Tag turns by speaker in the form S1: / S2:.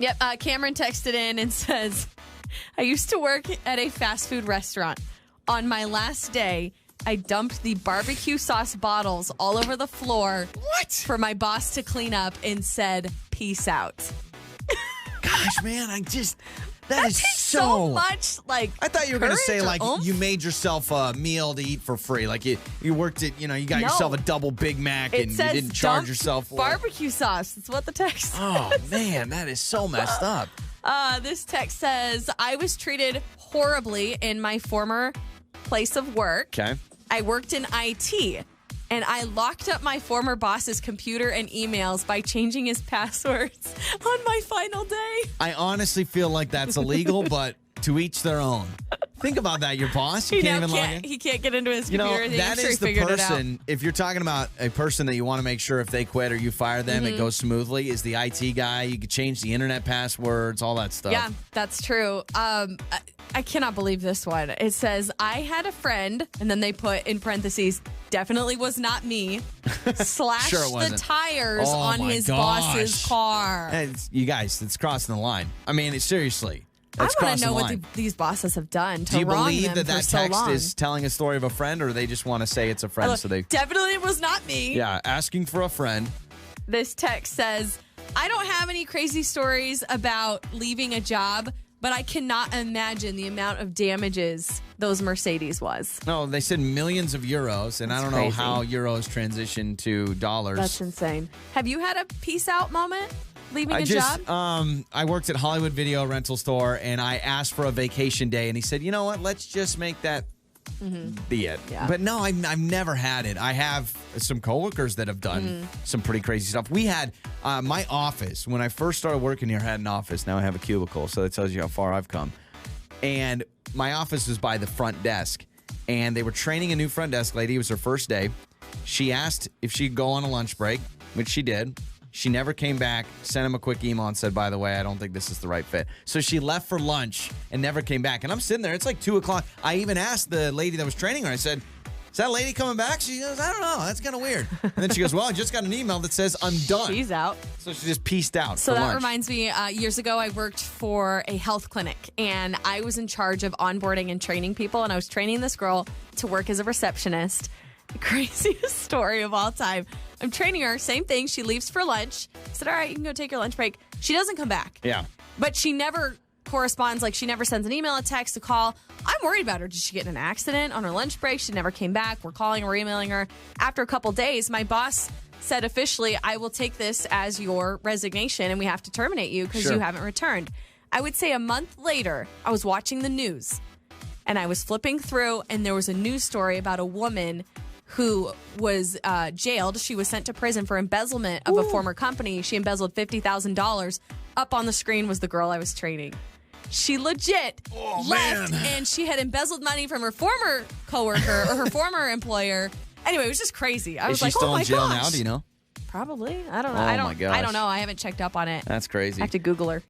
S1: Yep. Cameron texted in and says, I used to work at a fast food restaurant. On my last day, I dumped the barbecue sauce bottles all over the floor.
S2: What?
S1: For my boss to clean up and said, peace out.
S2: Gosh, man, that is
S1: takes
S2: so
S1: much, like,
S2: I thought you were going to say,
S1: courage or
S2: like,
S1: oomph.
S2: you made yourself a meal to eat for free. Like, you worked at, you got yourself a double Big Mac
S1: It
S2: and you
S1: says
S2: didn't charge
S1: dump
S2: yourself for it.
S1: barbecue sauce. That's what the text says.
S2: Oh, man, that is so messed up.
S1: This text says, I was treated horribly in my former place of work.
S2: Okay.
S1: I worked in IT, and I locked up my former boss's computer and emails by changing his passwords on my final day.
S2: I honestly feel like that's illegal, but to each their own. Think about that. Your boss, you
S1: He
S2: can't
S1: now
S2: even log in.
S1: He can't get into his computer.
S2: That is the person, if you're talking about a person that you want to make sure if they quit or you fire them, it goes smoothly, is the IT guy. You could change the internet passwords, all that stuff.
S1: Yeah, that's true. I cannot believe this one. It says, I had a friend, and then they put in parentheses, definitely was not me, slashed
S2: Sure it
S1: the
S2: wasn't.
S1: tires
S2: Oh
S1: on
S2: my
S1: his
S2: gosh.
S1: boss's car.
S2: You guys, it's crossing the line. I mean, seriously.
S1: I
S2: That's
S1: want to
S2: crossing
S1: know
S2: the
S1: what
S2: line.
S1: these bosses have done to
S2: Do you
S1: wrong
S2: believe
S1: them
S2: that
S1: for
S2: that
S1: so
S2: text
S1: long.
S2: is telling a story of a friend, or they just want to say it's a friend? So they,
S1: Definitely it was not me.
S2: yeah, asking for a friend.
S1: This text says, I don't have any crazy stories about leaving a job, but I cannot imagine the amount of damages those Mercedes was.
S2: No, they said millions of euros, and I don't know
S1: crazy.
S2: how euros transition to dollars.
S1: That's insane. Have you had a peace out moment leaving a
S2: job?
S1: job?
S2: I worked at Hollywood Video Rental Store, and I asked for a vacation day, and he said, you know what, let's just make that be it.
S1: Yeah.
S2: But no, I've never had it. I have some coworkers that have done some pretty crazy stuff. We had my office, when I first started working here, had an office. Now I have a cubicle, so that tells you how far I've come. And my office was by the front desk, and they were training a new front desk lady. It was her first day. She asked if she'd go on a lunch break, which she did. She never came back, sent him a quick email and said, by the way, I don't think this is the right fit. So she left for lunch and never came back. And I'm sitting there. It's like 2 o'clock. I even asked the lady that was training her. I said, is that lady coming back? She goes, I don't know. That's kind of weird. And then she goes, well, I just got an email that says I'm done.
S1: She's out.
S2: So she just pieced out
S1: So
S2: for
S1: that
S2: lunch.
S1: reminds me, years ago, I worked for a health clinic, and I was in charge of onboarding and training people, and I was training this girl to work as a receptionist. The craziest story of all time. I'm training her, same thing. She leaves for lunch. I said, all right, you can go take your lunch break. She doesn't come back.
S2: Yeah.
S1: But she never corresponds. Like, she never sends an email, a text, a call. I'm worried about her. Did she get in an accident on her lunch break? She never came back. We're calling or emailing her. After a couple days, my boss said officially, I will take this as your resignation and we have to terminate you because
S2: Sure.
S1: you haven't returned. I would say a month later, I was watching the news and I was flipping through, and there was a news story about a woman who was jailed. She was sent to prison for embezzlement of a former company. She embezzled $50,000. Up on the screen was the girl I was training. She legit left, and she had embezzled money from her former coworker or her former employer. Anyway, it was just crazy. I was
S2: Is she
S1: like,
S2: still
S1: oh my
S2: in jail
S1: gosh.
S2: now? Do you know?
S1: Probably. I don't know.
S2: Oh
S1: I
S2: my
S1: don't
S2: gosh.
S1: know. I haven't checked up on it.
S2: That's crazy.
S1: I have to Google her.